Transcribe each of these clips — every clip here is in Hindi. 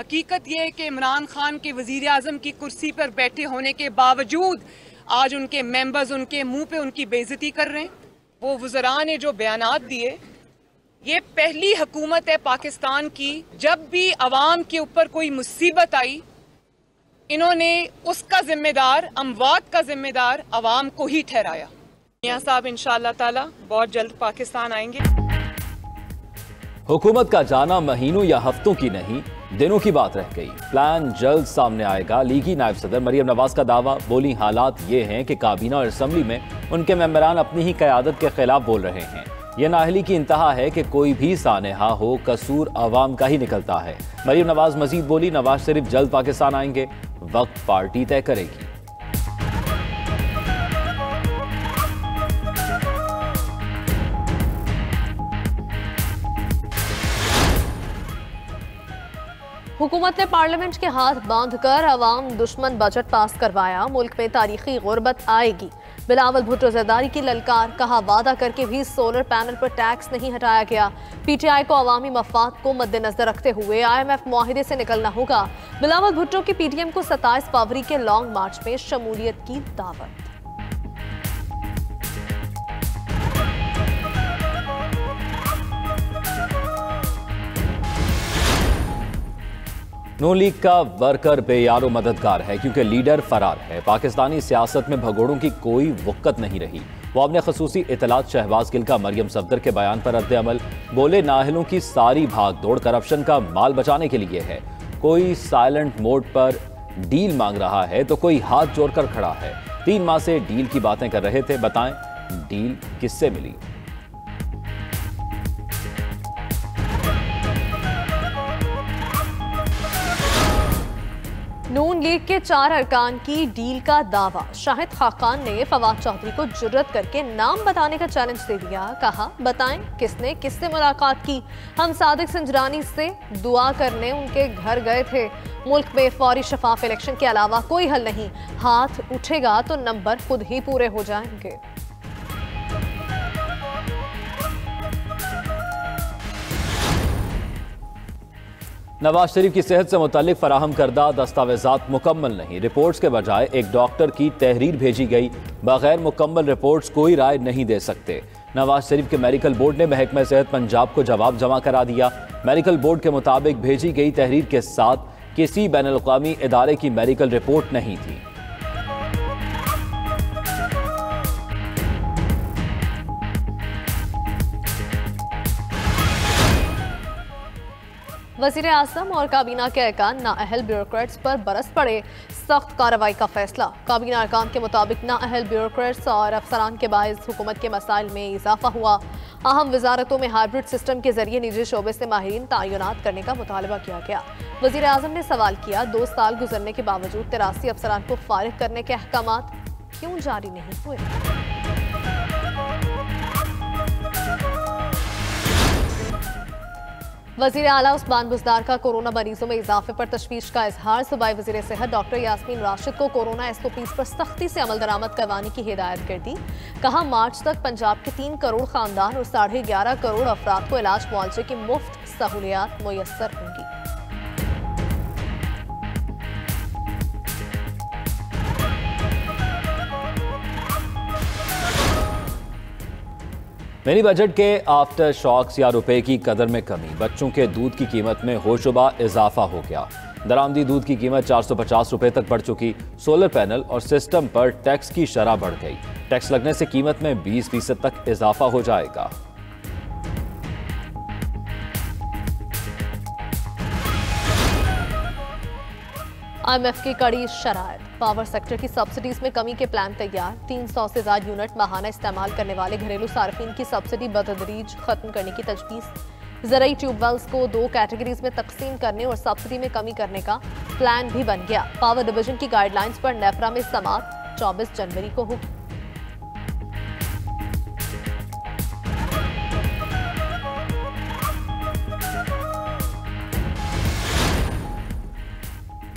हकीकत यह है कि इमरान खान के वजीर आज़म की कुर्सी पर बैठे होने के बावजूद आज उनके मेंबर्स उनके मुंह पे उनकी बेइज्जती कर रहे हैं। वो वज़रा ने जो बयानात दिए, ये पहली हुकूमत है पाकिस्तान की जब भी अवाम के ऊपर कोई मुसीबत आई, इन्होंने उसका जिम्मेदार, अमवात का जिम्मेदार अवाम को ही ठहराया। मियां साहब इंशाअल्लाह ताला बहुत जल्द पाकिस्तान आएंगे। हुकूमत का जाना महीनों या हफ्तों की नहीं, दिनों की बात रह गई। प्लान जल्द सामने आएगा। लीगी नायब सदर मरियम नवाज का दावा। बोली हालात ये हैं कि काबीना और असम्बली में उनके मेंबरान अपनी ही क़यादत के खिलाफ बोल रहे हैं। यह नाअहली की इंतहा है कि कोई भी सानेहा हो, कसूर अवाम का ही निकलता है। मरियम नवाज मजीद बोली, नवाज शरीफ जल्द पाकिस्तान आएंगे, वक्त पार्टी तय करेगी। हुकूमत ने पार्लियामेंट के हाथ बांधकर अवाम दुश्मन बजट पास करवाया। मुल्क में तारीखी गुर्बत आएगी। बिलावल भुट्टो ज़रदारी की ललकार। कहा वादा करके भी सोलर पैनल पर टैक्स नहीं हटाया गया। पीटीआई को अवामी मफाद को मद्देनजर रखते हुए IMF मुआहिदे से निकलना होगा। बिलावल भुट्टो की PTM को 27 फरवरी के लॉन्ग मार्च में शमूलियत की दावत। नून लीग का वर्कर बेयारो मददगार है क्योंकि लीडर फरार है। पाकिस्तानी सियासत में भगोड़ों की कोई वक़्त नहीं रही। वो अपने खसूसी इतलात शहबाज गिल का मरियम सफदर के बयान पर रद्द अमल। बोले नाअहलों की सारी भाग दौड़ करप्शन का माल बचाने के लिए है। कोई साइलेंट मोड पर डील मांग रहा है तो कोई हाथ जोड़कर खड़ा है। 3 माह से डील की बातें कर रहे थे, बताएं डील किससे मिली। नून लीग के 4 अरकान की डील का दावा। शाहिद खाकान ने फवाद चौधरी को जुर्रत करके नाम बताने का चैलेंज दे दिया। कहा बताएं किसने किससे मुलाकात की। हम सादिक संजरानी से दुआ करने उनके घर गए थे। मुल्क में फौरी शफाफ इलेक्शन के अलावा कोई हल नहीं। हाथ उठेगा तो नंबर खुद ही पूरे हो जाएंगे। नवाज शरीफ की सेहत से मुतालिक फराहम करदा दस्तावेजात मुकम्मल नहीं। रिपोर्ट्स के बजाय एक डॉक्टर की तहरीर भेजी गई। बगैर मुकम्मल रिपोर्ट्स कोई राय नहीं दे सकते। नवाज शरीफ के मेडिकल बोर्ड ने महकमा सेहत पंजाब को जवाब जमा करा दिया। मेडिकल बोर्ड के मुताबिक भेजी गई तहरीर के साथ किसी बैनुल-अक़वामी इदारे की मेडिकल रिपोर्ट नहीं थी। वज़ीर आज़म और काबीना के अरकान नाअहल ब्यूरोक्रेट्स पर बरस पड़े। सख्त कार्रवाई का फैसला। काबीना अरकान के मुताबिक नाअहल ब्यूरोक्रेट्स और अफसरान के बायस हुकूमत के मसाइल में इजाफा हुआ। अहम वजारतों में हाइब्रिड सिस्टम के जरिए निजी शोबे से माहिरीन तैनात करने का मुतालबा किया गया। वज़ीर आज़म ने सवाल किया 2 साल गुजरने के बावजूद 83 अफसरान को फारिग करने के अहकामात क्यों जारी नहीं हुए। वज़ीर आला उस्मान बुज़दार का कोरोना मरीजों में इजाफे पर तशवीश का इजहार। सूबाई वज़ीर सेहत डॉक्टर यास्मीन राशिद को कोरोना SOPs पर सख्ती से अमल दरामद करवाने की हिदायत कर दी। कहा मार्च तक पंजाब के 3 करोड़ खानदान और 11.5 करोड़ अफराद को इलाज मुआवजे की मुफ्त सहूलियात मुयस्सर होंगी। मिनी बजट के आफ्टर शॉक्स या रुपए की कदर में कमी। बच्चों के दूध की कीमत में होशुबा इजाफा हो गया। दरामदी दूध की कीमत 450 रुपए तक बढ़ चुकी। सोलर पैनल और सिस्टम पर टैक्स की शरह बढ़ गई। टैक्स लगने से कीमत में 20% तक इजाफा हो जाएगा। IMF की कड़ी शराइत। पावर सेक्टर की सब्सिडीज में कमी के प्लान तैयार। 300 से ज्यादा यूनिट माहाना इस्तेमाल करने वाले घरेलू सार्फिन की सब्सिडी बतदरीज खत्म करने की तजवीज़। ज़राई ट्यूबवेल्स को 2 कैटेगरीज में तकसीम करने और सब्सिडी में कमी करने का प्लान भी बन गया। पावर डिवीजन की गाइडलाइंस पर नेफ्रा में समाअत 24 जनवरी को होगी।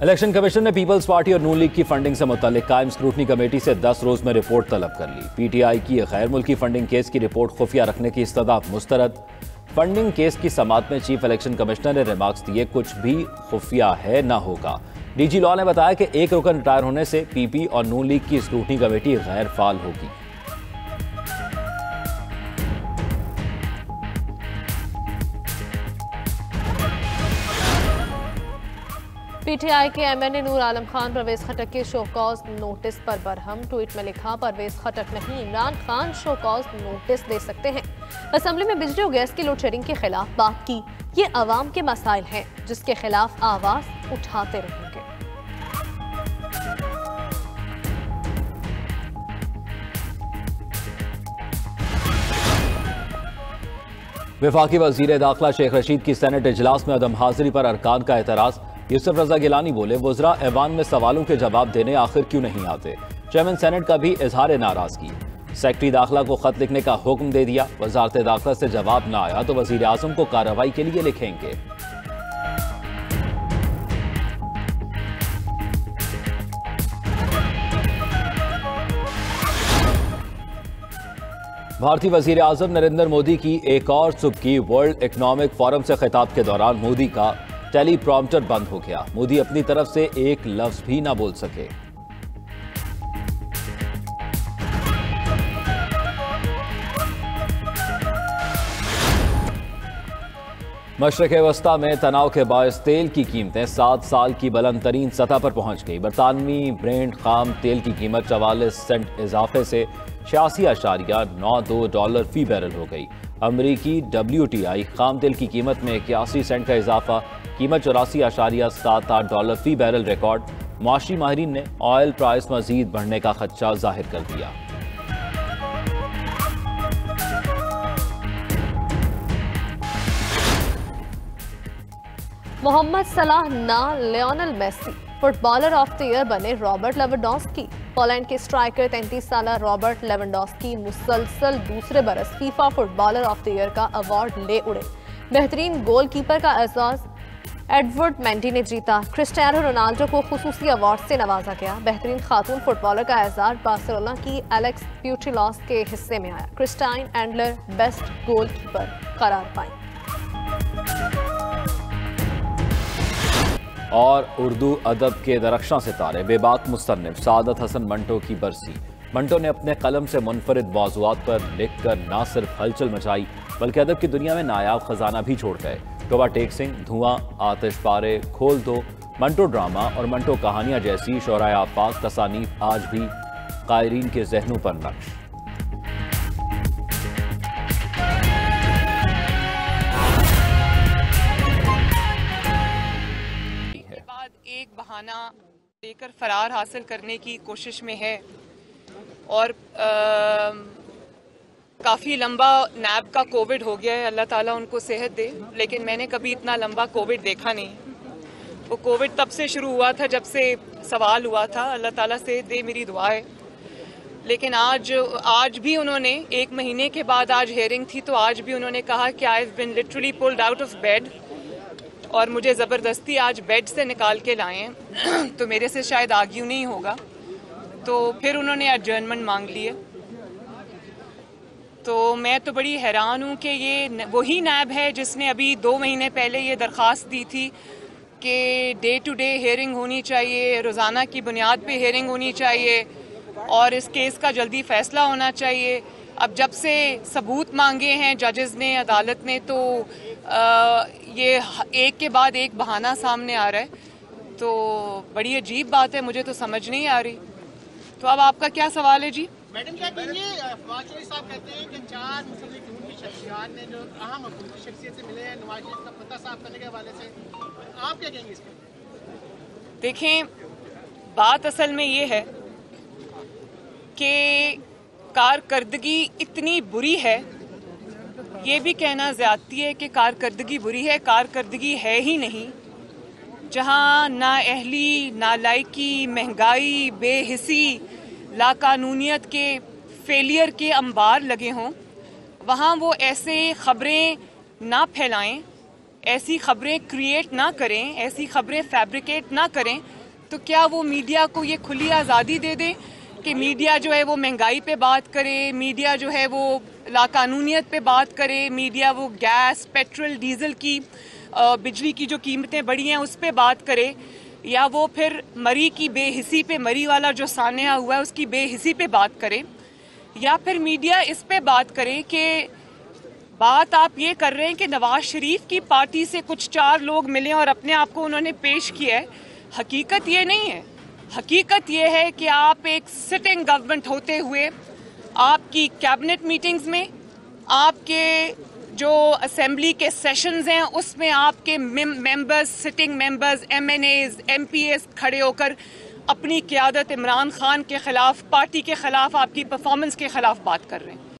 इलेक्शन कमीशन ने पीपल्स पार्टी और नून लीग की फंडिंग से मुतालिक कायम स्क्रूटनी कमेटी से 10 रोज में रिपोर्ट तलब कर ली। PTI की गैर मुल्की फंडिंग केस की रिपोर्ट खुफिया रखने की इस्तदा मुस्तरद। फंडिंग केस की समाअत में चीफ इलेक्शन कमिश्नर ने रिमार्क्स दिए, कुछ भी खुफिया है ना होगा। डीजी लॉ ने बताया कि एक रुकन रिटायर होने से पीपी और नून लीग की स्क्रूटनी कमेटी गैर फाल होगी। पीटीआई के एमएनए नूर आलम खान परवेज खटक के शो कॉज नोटिस पर बरहम। ट्वीट में लिखा, परवेज खटक नहीं, Imran Khan show cause notice दे सकते हैं। असेंबली में बिजली और गैस की लोड शेडिंग के खिलाफ बात की। ये अवाम के मसाइल हैं जिसके खिलाफ आवाज उठाते रहेंगे। वफाकी वजीर दाखिला शेख रशीद की सेनेट इजलास में अदम हाजिरी पर अरकान का एतराज। यूसुफ रजा गिलानी बोले, वज़रा ऐवान में सवालों के जवाब देने आखिर क्यों नहीं आते। चेयरमैन सेनेट का भी इजहार नाराजगी। सेक्रेटरी दाखिला को खत लिखने का हुक्म दे दिया। वजारत दाखिला से जवाब ना आया तो वजीर आजम को कार्रवाई के लिए लिखेंगे। भारतीय वजीर आजम नरेंद्र मोदी की एक और सुबह वर्ल्ड इकोनॉमिक फोरम से खिताब के दौरान मोदी का टेलीप्रॉम्प्टर बंद हो गया। मोदी अपनी तरफ से एक लफ्ज भी ना बोल सके। मशरक़ वस्ता में तनाव के बायस तेल की कीमतें 7 साल की बुलंद तरीन सतह पर पहुंच गई। बरतानवी ब्रेंट खाम तेल की कीमत 44 सेंट इजाफे से $86.92 फी बैरल हो गई। अमरीकी WTI खाम तेल की कीमत में 81 सेंट का इजाफा, कीमत $84.78 फी बैरल रिकॉर्ड। मुआशी माहिरीन ने ऑयल प्राइस मजीद बढ़ने का खदशा जाहिर कर दिया। मोहम्मद सलाह ना Lionel Messi footballer of the year बने रॉबर्ट लेवेंडोस्की। पोलैंड के स्ट्राइकर 33 साल रॉबर्ट लेवेंडोस्की मुसलसल दूसरे बरस FIFA footballer of the year का अवार्ड ले उड़े। बेहतरीन गोलकीपर का एजाज एडवर्ड मेंडी ने जीता। क्रिस्टियानो रोनाल्डो को खुसूसी अवार्ड से नवाजा गया। बेहतरीन खातून फुटबॉलर का एजाज बार्सिलोना की एलेक्स प्यूटिलॉस के हिस्से में आया। क्रिस्टाइन एंडलर बेस्ट गोलकीपर करार पाई। और उर्दू अदब के दरख्शां सितारे बेबाक मुसन्निफ सादत हसन मंटो की बरसी। मंटो ने अपने कलम से मुनफरिद मौज़ूआत पर लिख कर न सिर्फ हलचल मचाई बल्कि अदब की दुनिया में नायाब खजाना भी छोड़ गए। टोबा टेक सिंह, धुआं, आतिशबारे, खोल दो, मंटो ड्रामा और मंटो कहानियां जैसी शोराए आफाक तसानीफ आज भी कायरीन के जहनों पर नक्श। एक बहाना लेकर फरार हासिल करने की कोशिश में है और काफ़ी लंबा नैब का कोविड हो गया है। अल्लाह ताला उनको सेहत दे, लेकिन मैंने कभी इतना लंबा कोविड देखा नहीं। वो कोविड तब से शुरू हुआ था जब से सवाल हुआ था। अल्लाह ताला सेहत दे, मेरी दुआ है। लेकिन आज भी उन्होंने 1 महीने के बाद आज हेयरिंग थी तो आज भी उन्होंने कहा कि I have been literally pulled out of bed और मुझे ज़बरदस्ती आज बेड से निकाल के लाए हैं तो मेरे से शायद आर्ग्यू नहीं होगा। तो फिर उन्होंने एडजर्नमेंट मांग ली है। तो मैं तो बड़ी हैरान हूँ कि ये वही नैब है जिसने अभी 2 महीने पहले ये दरख्वास्त दी थी कि डे टू डे हेयरिंग होनी चाहिए, रोज़ाना की बुनियाद पे हेयरिंग होनी चाहिए और इस केस का जल्दी फ़ैसला होना चाहिए। अब जब से सबूत मांगे हैं जजेस ने, अदालत ने, तो ये एक के बाद एक बहाना सामने आ रहा है। तो बड़ी अजीब बात है, मुझे तो समझ नहीं आ रही। तो अब आपका क्या सवाल है जी? मैडम क्या कहेंगे, फवाद शरीफ साहब कहते हैं कि 4 मुस्लिम लीग नून की शख्सियत ने जो अहम हुकूमती शख्सियत से मिले हैं नवाज शरीफ का पता साफ करने के हवाले से, आप क्या कहेंगे इस पर? देखें, बात असल में ये है कि कारकर्दगी इतनी बुरी है, ये भी कहना ज़्यादती है कि कारकर्दगी बुरी है। कारकर्दगी है ही नहीं। जहाँ नाअहली, नालायकी, महंगाई, बेहिसी, लाकानूनियत के फेलियर के अंबार लगे हों, वहाँ वो ऐसे ख़बरें ना फैलाएं, ऐसी ख़बरें क्रिएट ना करें, ऐसी ख़बरें फैब्रिकेट ना करें। तो क्या वो मीडिया को ये खुली आज़ादी दे दें कि मीडिया जो है वो महंगाई पे बात करे, मीडिया जो है वो लाकानूनियत पे बात करे मीडिया, वो गैस, पेट्रोल, डीजल की, बिजली की जो कीमतें बढ़ी हैं उस पे बात करे, या वो फिर मरी की बेहिसी पे, मरी वाला जो सान्या हुआ है उसकी बेहिसी पे बात करे, या फिर मीडिया इस पे बात करे कि बात आप ये कर रहे हैं कि नवाज शरीफ की पार्टी से कुछ 4 लोग मिले और अपने आप को उन्होंने पेश किया है। हकीकत ये नहीं है। हकीकत ये है कि आप एक सिटिंग गवर्नमेंट होते हुए आपकी कैबिनेट मीटिंग्स में, आपके जो असेंबली के सेशंस हैं उसमें आपके members, sitting members, MNAs, MPAs खड़े होकर अपनी क़यादत इमरान खान के खिलाफ, पार्टी के खिलाफ, आपकी परफॉर्मेंस के खिलाफ बात कर रहे हैं।